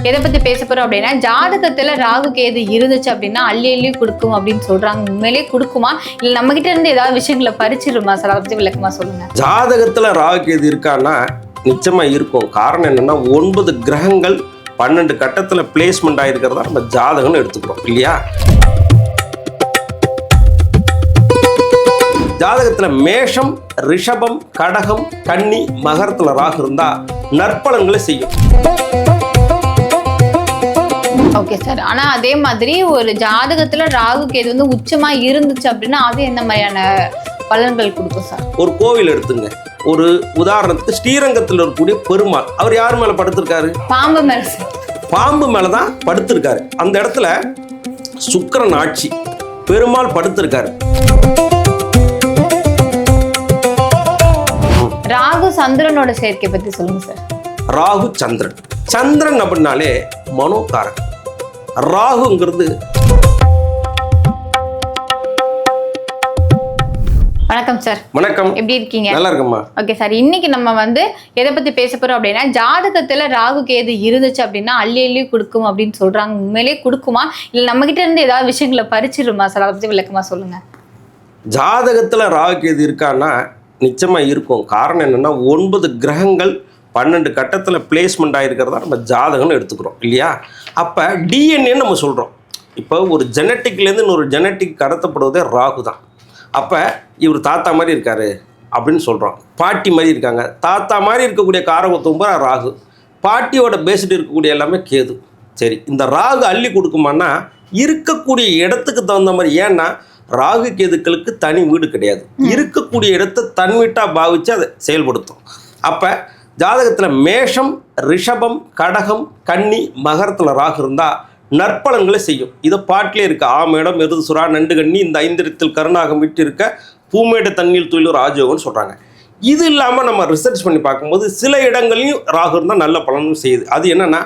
எதை பத்தி பேச போறோம் அப்படின்னா, ஜாதகத்துல ராகு கேது இருந்துச்சு அப்படின்னா அள்ளி அள்ளி கொடுக்கும் அப்படின்னு சொல்றாங்க. உண்மையிலேயே கொடுக்குமா, இல்ல நம்ம கிட்ட இருந்து ஏதாவது விஷயங்களை பறிச்சிருமா சார்? அதை பத்தி விளக்கமா சொல்லுங்க. ஜாதகத்துல ராகு கேது இருக்கான்னா நிச்சயமா இருக்கும். காரணம் என்னன்னா 9 கிரகங்கள் 12 கட்டத்துல பிளேஸ்மெண்ட் ஆயிருக்கிறதா நம்ம ஜாதகம்னு எடுத்துக்கிறோம் இல்லையா. ஜாதகத்துல மேஷம், ரிஷபம், கடகம், கன்னி, மகரத்துல ராகு இருந்தா நற்பலன்களை செய்யும். Okay sir. ஆனா அதே மாதிரி ஒரு ஜாதகத்துல ராகு கேது வந்து உச்சமா இருந்துச்சு அப்படின்னா அது என்ன மாதிரியான பலன்கள் கொடுக்கும் சார்? ஒரு கோவில் எடுத்துங்க. ஒரு உதாரணத்துக்கு ஸ்ரீரங்கத்தில் இருக்கக்கூடிய பெருமாள், அவர் யார் மேல படுத்திருக்காரு? பாம்பு மேல. பாம்பு மேலதான் படுத்திருக்காரு. அந்த இடத்துல சுக்கிரன் ஆட்சி, பெருமாள் படுத்திருக்காரு. ராகு சந்திரனோட சேர்க்கை பத்தி சொல்லுங்க சார். ராகு சந்திரன். சந்திரன் அப்படின்னாலே மனோகாரன். ராகுங்கிறது. வணக்கம் சார். வணக்கம். எப்படி இருக்கீங்க? நல்லா இருக்கம்மா. Okay sir. இன்னைக்கு நம்ம வந்து எதை பத்தி பேச போறோம் அப்படின்னா, ஜாதகத்துல ராகு கேது இருந்துச்சு அப்படின்னா அள்ளி அள்ளி கொடுக்கும் அப்படின்னு சொல்றாங்க. உண்மையிலேயே கொடுக்குமா, இல்ல நம்ம கிட்ட இருந்து ஏதாவது விஷயங்களை பறிச்சிருமா சார்? அதை பத்தி விளக்கமா சொல்லுங்க. ஜாதகத்துல ராகு கேது இருக்கான்னா நிச்சயமா இருக்கும். காரணம் என்னன்னா 9 கிரகங்கள் 12 கட்டத்துல பிளேஸ்மெண்ட் ஆயிருக்கிறதா நம்ம ஜாதகம்னு எடுத்துக்கிறோம் இல்லையா. அப்ப டிஎன்ஏ நம்ம சொல்றோம். இப்போ ஒரு ஜெனட்டிக்லேருந்து இன்னொரு ஜெனட்டிக் கடத்தப்படுவதே ராகு தான். அப்ப இவர் தாத்தா மாதிரி இருக்காரு அப்படின்னு சொல்றோம். பாட்டி மாதிரி இருக்காங்க. தாத்தா மாதிரி இருக்கக்கூடிய காரகத்துவம் பூரா ராகு, பாட்டியோட பேசிட்டு இருக்கக்கூடிய எல்லாமே கேது. சரி, இந்த ராகு அள்ளி கொடுக்குமான்னா இருக்கக்கூடிய இடத்துக்கு தகுந்த மாதிரி. ஏன்னா ராகு கேதுக்களுக்கு தனி வீடு கிடையாது. இருக்கக்கூடிய இடத்தை தன் வீட்டா பாவிச்சு அதை செயல்படுத்தும். அப்ப ஜாதகத்துல மேஷம், ரிஷபம், கடகம், கன்னி, மகரத்துல ராகு இருந்தா நற்பலன்களை செய்யும். இதை பாட்டிலே இருக்கு. ஆமேடம், எருது சுறா, நண்டு கண்ணி, இந்த 5 இடத்தில் கருணாகம் விட்டு இருக்க பூமேட தண்ணீர் தொழில் ராஜயோகம்னு சொல்றாங்க. இது இல்லாம நம்ம ரிசர்ச் பண்ணி பார்க்கும்போது சில இடங்களையும் ராகு இருந்தா நல்ல பலனும் செய்யுது. அது என்னன்னா,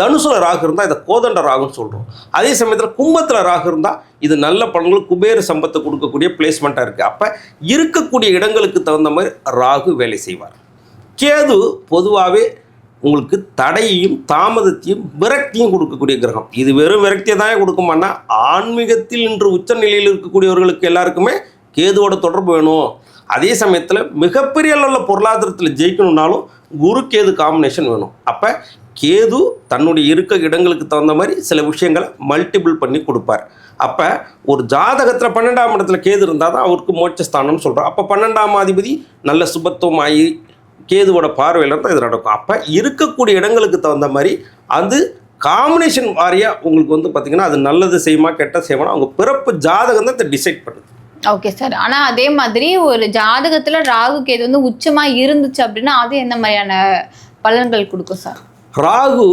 தனுசுல ராகு இருந்தால் இதை கோதண்ட ராகுன்னு சொல்கிறோம். அதே சமயத்தில் கும்பத்தில் ராகு இருந்தால் இது நல்ல பலன்கள், குபேர சம்பத்தை கொடுக்கக்கூடிய பிளேஸ்மெண்ட்டாக இருக்குது. அப்போ இருக்கக்கூடிய இடங்களுக்கு தகுந்த மாதிரி ராகு வேலை செய்வார். கேது பொதுவாகவே உங்களுக்கு தடையையும் தாமதத்தையும் விரக்தியும் கொடுக்கக்கூடிய கிரகம். இது வெறும் விரக்தியை தான் கொடுக்குமான்னா, ஆன்மீகத்தில் இன்று உச்ச நிலையில் இருக்கக்கூடியவர்களுக்கு எல்லாருக்குமே கேதுவோட தொடர்பு வேணும். அதே சமயத்தில் மிகப்பெரிய அளவில் பொருளாதாரத்தில் ஜெயிக்கணும்னாலும் குரு கேது காம்பினேஷன் வேணும். அப்போ கேது தன்னுடைய இருக்க இடங்களுக்கு தகுந்த மாதிரி சில விஷயங்களை மல்டிபிள் பண்ணி கொடுப்பார். அப்போ ஒரு ஜாதகத்தில் 12ஆம் இடத்துல கேது இருந்தால் தான் அவருக்கு மோட்சஸ்தானம்னு சொல்கிறோம். அப்போ 12ஆம் அதிபதி நல்ல சுபத்துவம் ஆகி கேதுவோட பார்வையில் இருந்தால் இது நடக்கும். அப்போ இருக்கக்கூடிய இடங்களுக்கு தகுந்த மாதிரி அது காம்பினேஷன் வாரியாக உங்களுக்கு வந்து பார்த்திங்கன்னா அது நல்லது செய்யுமா கெட்ட செய்யுமா அவங்க பிறப்பு ஜாதகம் தான் இதை டிசைட் பண்ணுது. Okay sir. ஆனா அதே மாதிரி ஒரு ஜாதகத்துல ராகு கேது வந்து உச்சமா இருந்துச்சு அப்படின்னா அது என்ன மாதிரியான பலன்கள் கொடுக்கும் சார்? ராகு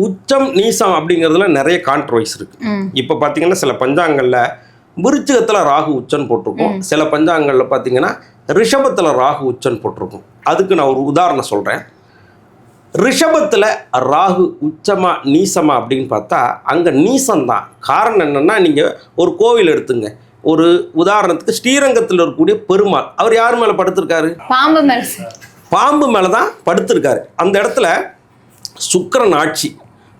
உச்சம் நீசம் அப்படிங்கிறதுல நிறைய கான்ட்ரவர்சி இருக்கு. இப்போ பார்த்தீங்கன்னா சில பஞ்சாங்கங்களில் விருச்சிகத்தில் ராகு உச்சன் போட்டிருக்கும், சில பஞ்சாங்கங்களில் பார்த்தீங்கன்னா ரிஷபத்தில் ராகு உச்சன் போட்டிருக்கும். அதுக்கு நான் ஒரு உதாரணம் சொல்கிறேன். ரிஷபத்தில் ராகு உச்சமா நீசமா அப்படின்னு பார்த்தா அங்கே நீசம்தான். காரணம் என்னென்னா, நீங்கள் ஒரு கோவில் எடுத்துங்க. ஒரு உதாரணத்துக்கு ஸ்ரீரங்கத்தில் இருக்கக்கூடிய பெருமாள், அவர் யார் மேலே படுத்திருக்காரு? பாம்பு மேல. பாம்பு மேலே தான் படுத்திருக்காரு. அந்த இடத்துல சுக்கிரன் ஆட்சி,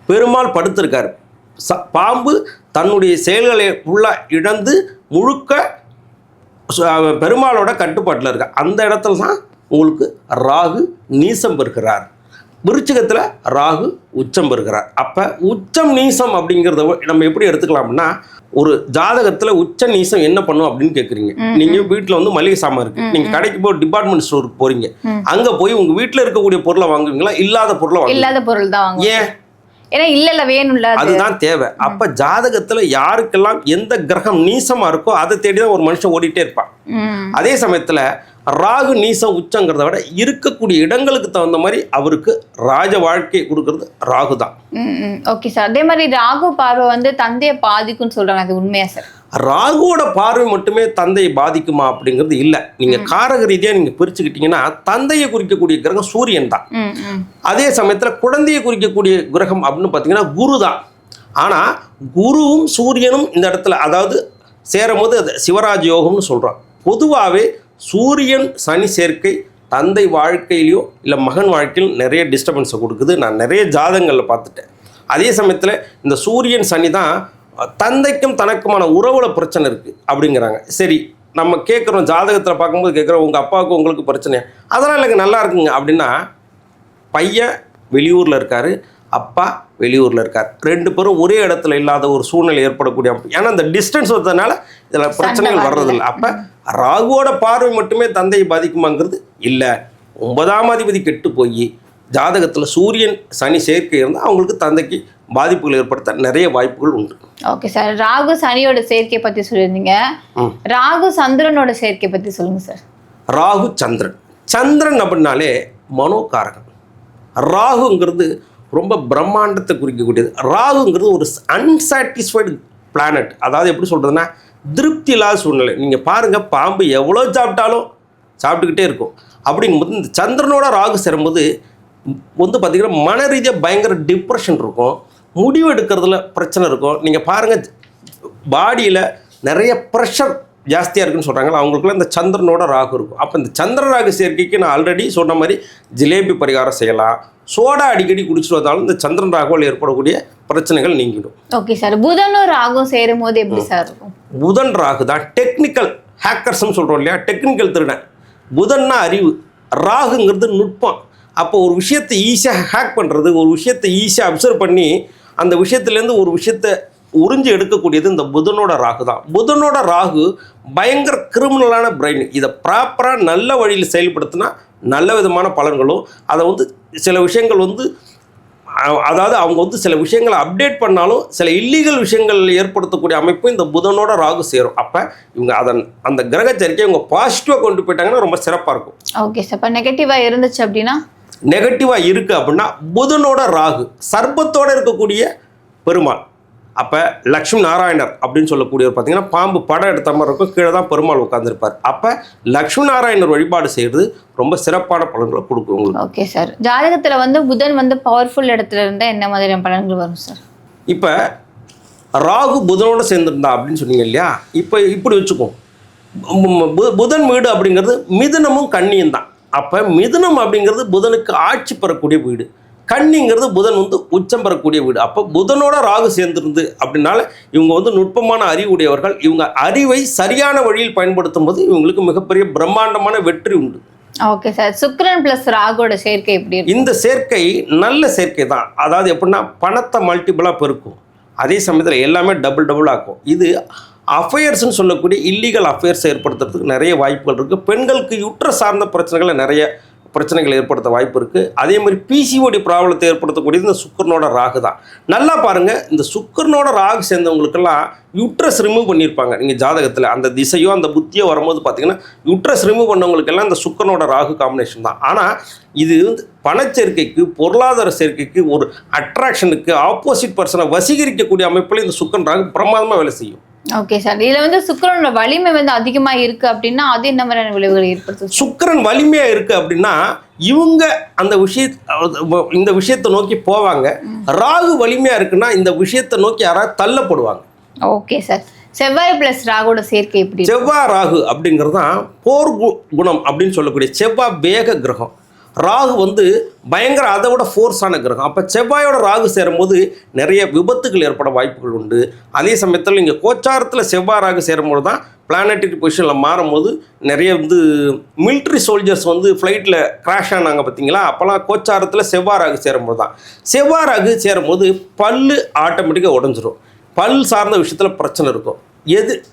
பெருமாள் படுத்திருக்காரு. பாம்பு தன்னுடைய செயல்களை ஃபுல்லாக இழந்து முழுக்க பெருமாளோட கட்டுப்பாட்டில் இருக்க. அந்த இடத்துல தான் உங்களுக்கு ராகு நீசம் பெறுகிறார். விருச்சிகத்தில் ராகு உச்சம் பெறுகிறார். அப்போ உச்சம் நீசம் அப்படிங்கிறத நம்ம எப்படி எடுத்துக்கலாம்னா, ஒரு ஜாதகத்தில் உச்ச நீசம் என்ன பண்ணும் அப்படின்னு கேட்குறீங்க. நீங்கள் வீட்டில் வந்து மளிகை சாமான் இருக்குது, நீங்கள் கடைக்கு போய் டிபார்ட்மெண்ட் ஸ்டோருக்கு போகிறீங்க. அங்கே போய் உங்கள் வீட்டில் இருக்கக்கூடிய பொருளை வாங்குவீங்களா, இல்லாத பொருளை வாங்க? இல்லாத பொருள் தான் வாங்க. ஏன்? ஏன்னா இல்ல வேணும்ல, அதுதான் தேவை. அப்ப ஜாதகத்துல யாருக்கெல்லாம் எந்த கிரகம் நீசமா இருக்கோ அதை தேடிதான் ஒரு மனுஷன் ஓடிட்டே இருப்பான். அதே சமயத்துல ராகு நீசம் உச்சங்கிறத விட இருக்கக்கூடிய இடங்களுக்கு தகுந்த மாதிரி அவருக்கு ராஜ வாழ்க்கை கொடுக்கறது ராகு தான். Okay sir. அதே மாதிரி ராகு பார்வை வந்து தந்தையை பாதிக்கும்னு சொல்றாங்க, அது உண்மையா சார்? ராகுவோட பார்வை மட்டுமே தந்தையை பாதிக்குமா அப்படிங்கிறது இல்லை. நீங்க காரக ரீதியா நீங்க பிரிச்சுக்கிட்டீங்கன்னா தந்தையை குறிக்கக்கூடிய கிரகம் சூரியன் தான். அதே சமயத்துல குழந்தையை குறிக்கக்கூடிய கிரகம் அப்படின்னு பார்த்தீங்கன்னா குரு தான். ஆனா குருவும் சூரியனும் இந்த இடத்துல அதாவது சேரும் போது அது சிவராஜ் யோகம்னு சொல்றோம். பொதுவாகவே சூரியன் சனி சேர்க்கை தந்தை வாழ்க்கையிலையோ இல்லை மகன் வாழ்க்கையிலும் நிறைய டிஸ்டர்பன்ஸை கொடுக்குது. நான் நிறைய ஜாதகங்களில் பார்த்துட்டேன். அதே சமயத்தில் இந்த சூரியன் சனி தான் தந்தைக்கும் தனக்குமான உறவுல பிரச்சனை இருக்குது அப்படிங்கிறாங்க. சரி, நம்ம கேட்குறோம் ஜாதகத்தில் பார்க்கும்போது கேட்குறோம், உங்கள் அப்பாவுக்கு உங்களுக்கு பிரச்சனையா? அதெல்லாம் இல்லைங்க, நல்லா இருக்குங்க. அப்படின்னா பையன் வெளியூரில் இருக்கார், அப்பா வெளியூரில் இருக்கார், 2 பேரும் ஒரே இடத்துல இல்லாத ஒரு சூழ்நிலை ஏற்படக்கூடிய, ஏன்னா அந்த டிஸ்டன்ஸ் வந்ததுனால இதில் பிரச்சனைகள் வர்றதில்லை. அப்போ ராகுவோட பார்வை மட்டுமே தந்தையை பாதிக்குமாங்கிறது இல்லை. 9ஆம் அதிபதி கெட்டு போய் ஜாதகத்தில் சூரியன் சனி சேர்க்கை இருந்தால் அவங்களுக்கு தந்தைக்கு பாதிப்புகள் ஏற்படுத்த நிறைய வாய்ப்புகள் உண்டு. ஓகே சார், ராகு சனியோட சேர்க்கை பற்றி சொல்லியிருந்தீங்க, ராகு சந்திரனோட சேர்க்கை பற்றி சொல்லுங்கள் சார். ராகு சந்திரன், சந்திரன் அப்படின்னாலே மனோகாரகன். ராகுங்கிறது ரொம்ப பிரம்மாண்டத்தை குறிக்கக்கூடியது. ராகுங்கிறது ஒரு அன்சாட்டிஸ்ஃபைடு பிளானட். அதாவது எப்படி சொல்கிறதுனா திருப்தி இல்லாத சூழ்நிலை. நீங்கள் பாருங்கள், பாம்பு எவ்வளோ சாப்பிட்டாலும் சாப்பிட்டுக்கிட்டே இருக்கும். அப்படிங்கும்போது இந்த சந்திரனோட ராகு சேரும்போது பார்த்திங்கன்னா மன ரீதியாக பயங்கர டிப்ரெஷன் இருக்கும், முடிவு எடுக்கிறதுல பிரச்சனை இருக்கும். நீங்கள் பாருங்கள், பாடியில் நிறைய ப்ரெஷர் ஜாஸ்தியாக இருக்குன்னு சொல்கிறாங்களா, அவங்களுக்குலாம் இந்த சந்திரனோட ராகு இருக்கும். அப்போ இந்த சந்திர ராகு சேர்க்கைக்கு நான் ஆல்ரெடி சொன்ன மாதிரி ஜிலேபி பரிகாரம் செய்யலாம். சோடா அடிக்கடி குடிச்சிட்டு வந்தாலும் இந்த சந்திரன் ராகுவால் ஏற்படக்கூடிய பிரச்சனைகள் நீங்கிடும். ஓகே சார், புதனும் ராகும் சேரும் போது எப்படி சார் இருக்கும்? புதன் ராகு தான் டெக்னிக்கல் ஹேக்கர்ஸ்ன்னு சொல்கிறோம் இல்லையா, டெக்னிக்கல் திருடன். புதன்னா அறிவு, ராகுங்கிறது நுட்பம். அப்போ ஒரு விஷயத்தை ஈஸியாக ஹேக் பண்ணுறது, ஒரு விஷயத்தை ஈஸியாக அப்சர்வ் பண்ணி அந்த விஷயத்துலேருந்து ஒரு விஷயத்தை உறிஞ்சி எடுக்கக்கூடியது இந்த புதனோட ராகு தான். புதனோட ராகு பயங்கர கிரிமினலான பிரெயின். இதை ப்ராப்பராக நல்ல வழியில் செயல்படுத்தினா நல்ல விதமான பலன்களும், அதை சில விஷயங்கள் அதாவது அவங்க சில விஷயங்களை அப்டேட் பண்ணாலும் சில இல்லீகல் விஷயங்கள் ஏற்படுத்தக்கூடிய அமைப்பும் இந்த புதனோட ராகு சேரும். அப்போ இவங்க அந்த கிரகச்சரிக்கையை இவங்க பாசிட்டிவாக கொண்டு போயிட்டாங்கன்னா ரொம்ப சிறப்பாக இருக்கும். ஓகே சார், இப்போ நெகட்டிவாக இருந்துச்சு அப்படின்னா? நெகட்டிவாக இருக்குது அப்படின்னா புதனோட ராகு சர்ப்பத்தோடு இருக்கக்கூடிய பெருமாள். அப்போ லக்ஷ்மி நாராயணர் அப்படின்னு சொல்லக்கூடியவர் பார்த்தீங்கன்னா பாம்பு படம் எடுத்த மாதிரி இருக்கும், கீழே தான் பெருமாள் உட்காந்துருப்பார். அப்போ லக்ஷ்மி நாராயணர் வழிபாடு செய்கிறது ரொம்ப சிறப்பான பலன்களை கொடுக்கும் உங்களுக்கு. ஓகே சார், ஜாதகத்தில் புதன் பவர்ஃபுல் இடத்துல இருந்தால் என்ன மாதிரியான பலன்கள் வரும் சார்? இப்போ ராகு புதனோடு சேர்ந்துருந்தா அப்படின்னு சொன்னீங்க இல்லையா, இப்போ இப்படி வச்சுக்கோம், புதன் வீடு அப்படிங்கிறது மிதுனமும் கன்னியும் தான். அப்போ மிதுனம் அப்படிங்கிறது புதனுக்கு ஆட்சி பெறக்கூடிய வீடு, கன்னிங்கிறது புதன் உச்சம் பெறக்கூடிய வீடு. அப்போ புதனோட ராகு சேர்ந்துருந்து அப்படின்னால இவங்க நுட்பமான அறிவுடையவர்கள். இவங்க அறிவை சரியான வழியில் பயன்படுத்தும் போது இவங்களுக்கு மிகப்பெரிய பிரம்மாண்டமான வெற்றி உண்டு. ஓகே சார், சுக்கிரன் பிளஸ் ராகுவோட சேர்க்கை எப்படி? இந்த சேர்க்கை நல்ல சேர்க்கை தான். அதாவது எப்படின்னா பணத்தை மல்டிபிளாக பெருக்கும், அதே சமயத்தில் எல்லாமே டபுள் ஆக்கும். இது அஃபேர்ஸ்ன்னு சொல்லக்கூடிய இல்லீகல் அஃபேர்ஸ் ஏற்படுத்துறதுக்கு நிறைய வாய்ப்புகள் இருக்குது. பெண்களுக்கு யுற்ற சார்ந்த பிரச்சனைகளை நிறைய பிரச்சனைகள் ஏற்படுத்த வாய்ப்பு இருக்குது. அதே மாதிரி பிசிஓடி ப்ராப்ளத்தை ஏற்படுத்தக்கூடியது இந்த சுக்கரனோட ராகு தான். நல்லா பாருங்கள், இந்த சுக்கரனோட ராகு சேர்ந்தவங்களுக்கெல்லாம் யுட்ரஸ் ரிமூவ் பண்ணியிருப்பாங்க. நீங்கள் ஜாதகத்தில் அந்த திசையோ அந்த புத்தியோ வரும்போது பார்த்தீங்கன்னா யுட்ரஸ் ரிமூவ் பண்ணவங்களுக்கெல்லாம் இந்த சுக்கரனோட ராகு காம்பினேஷன் தான். ஆனால் இது பணச்சேர்க்கைக்கு, பொருளாதார சேர்க்கைக்கு, ஒரு அட்ராக்ஷனுக்கு, ஆப்போசிட் பர்சனை வசீகரிக்கக்கூடிய அமைப்பில் இந்த சுக்கரன் ராகு பிரமாதமாக வேலை செய்யும். ஓகே சார், இதில் சுக்கிரனோட வலிமை அதிகமாக இருக்குது அப்படின்னா அது என்ன மாதிரியான விளைவுகளை ஏற்படுத்தும்? சுக்கிரன் வலிமையாக இருக்குது அப்படின்னா இவங்க அந்த இந்த விஷயத்தை நோக்கி போவாங்க. ராகு வலிமையாக இருக்குன்னா இந்த விஷயத்தை நோக்கி யாராவது தள்ளப்படுவாங்க. ஓகே சார், செவ்வாய் பிளஸ் ராகுவோட சேர்க்கை எப்படி? செவ்வாய் ராகு அப்படிங்கிறது தான் போர் குணம் அப்படின்னு சொல்லக்கூடிய செவ்வாய் வேக கிரகம். ராகு பயங்கர அதை விட ஃபோர்ஸான கிரகம். அப்போ செவ்வாயோட ராகு சேரும்போது நிறைய விபத்துகள் ஏற்பட வாய்ப்புகள் உண்டு. அதே சமயத்தில் இங்கே கோச்சாரத்தில் செவ்வாய் ராகு சேரும்போது தான் பிளானட்டரி பொசிஷனில் மாறும்போது நிறைய மிலிட்ரி சோல்ஜர்ஸ் ஃப்ளைட்டில் கிராஷ் ஆனாங்க பார்த்தீங்களா, அப்போல்லாம் கோச்சாரத்தில் செவ்வாய் ராகு சேரும்போது தான். செவ்வாய் ராகு சேரும்போது பல்லு ஆட்டோமேட்டிக்காக உடஞ்சிரும், பல் சார்ந்த விஷயத்தில் பிரச்சனை இருக்கும்.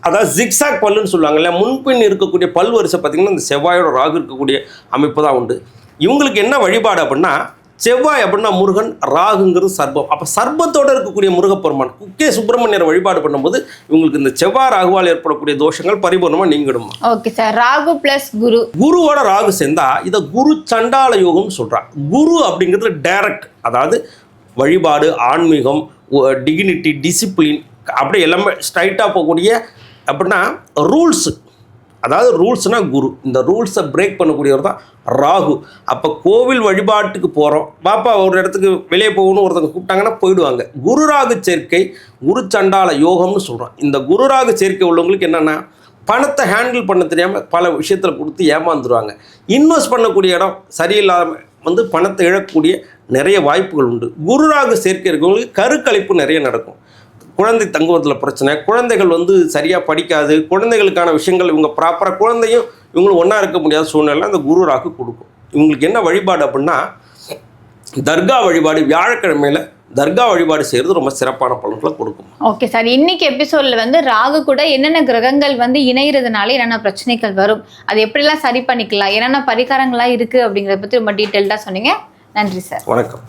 அதாவது ஜிக்ஸாக் பல்லுன்னு சொல்லுவாங்கல்ல, முன்பின் இருக்கக்கூடிய பல் வரிசை பார்த்திங்கன்னா இந்த செவ்வாயோட ராகு இருக்கக்கூடிய அமைப்பு தான் உண்டு. இவங்களுக்கு என்ன வழிபாடு அப்படின்னா, செவ்வாய் அப்படின்னா முருகன், ராகுங்கிறது சர்ப்பம். அப்போ சர்ப்பத்தோடு இருக்கக்கூடிய முருகப்பெருமான் குக்கே சுப்பிரமணியரை வழிபாடு பண்ணும்போது இவங்களுக்கு இந்த செவ்வாய் ராகுவால் ஏற்படக்கூடிய தோஷங்கள் பரிபூர்ணமாக நீங்கிடுமா. ஓகே சார், ராகு பிளஸ் குரு, குருவோட ராகு சேர்ந்தா இதை குரு சண்டால யோகம்னு சொல்கிறான். குரு அப்படிங்கிறது டைரக்ட், அதாவது வழிபாடு, ஆன்மீகம், டிகினிட்டி, டிசிப்ளின், அப்படியே எல்லாமே ஸ்ட்ரைட்டாக போகக்கூடிய அப்படின்னா ரூல்ஸு. அதாவது ரூல்ஸ்னால் குரு, இந்த ரூல்ஸை பிரேக் பண்ணக்கூடியவர் தான் ராகு. அப்போ கோவில் வழிபாட்டுக்கு போகிறோம், பாப்பா ஒரு இடத்துக்கு வெளியே போகணும்னு ஒருத்தங்க கூப்பிட்டாங்கன்னா போயிடுவாங்க. குரு ராகு சேர்க்கை குரு சண்டால யோகம்னு சொல்கிறோம். இந்த குரு ராகு சேர்க்கை உள்ளவங்களுக்கு என்னென்னா பணத்தை ஹேண்டில் பண்ண தெரியாமல் பல விஷயத்தில் கொடுத்து ஏமாந்துருவாங்க. இன்வெஸ்ட் பண்ணக்கூடிய இடம் சரியில்லாமல் பணத்தை இழக்கக்கூடிய நிறைய வாய்ப்புகள் உண்டு. குரு ராகு சேர்க்கை இருக்கவங்களுக்கு கருக்கலைப்பு நிறைய நடக்கும். குழந்தை தங்குவதில் பிரச்சனை, குழந்தைகள் வந்து சரியாக படிக்காது, குழந்தைகளுக்கான விஷயங்கள் இவங்க ப்ராப்பராக குழந்தையும் இவங்களும் ஒன்றா இருக்க முடியாத சூழ்நிலை அந்த குரு ராகு கொடுக்கும். இவங்களுக்கு என்ன வழிபாடு அப்படின்னா, தர்கா வழிபாடு, வியாழக்கிழமையில் தர்கா வழிபாடு செய்கிறது ரொம்ப சிறப்பான பலன்களை கொடுக்கும். ஓகே சார், இன்னைக்கு எபிசோட்ல வந்து ராகு கூட என்னென்ன கிரகங்கள் வந்து இணைகிறதுனால என்னென்ன பிரச்சனைகள் வரும், அது எப்படிலாம் சரி பண்ணிக்கலாம், என்னென்ன பரிகாரங்கள்லாம் இருக்குது அப்படிங்கிறத பற்றி ரொம்ப டீட்டெயில்டாக சொன்னீங்க. நன்றி சார். வணக்கம்.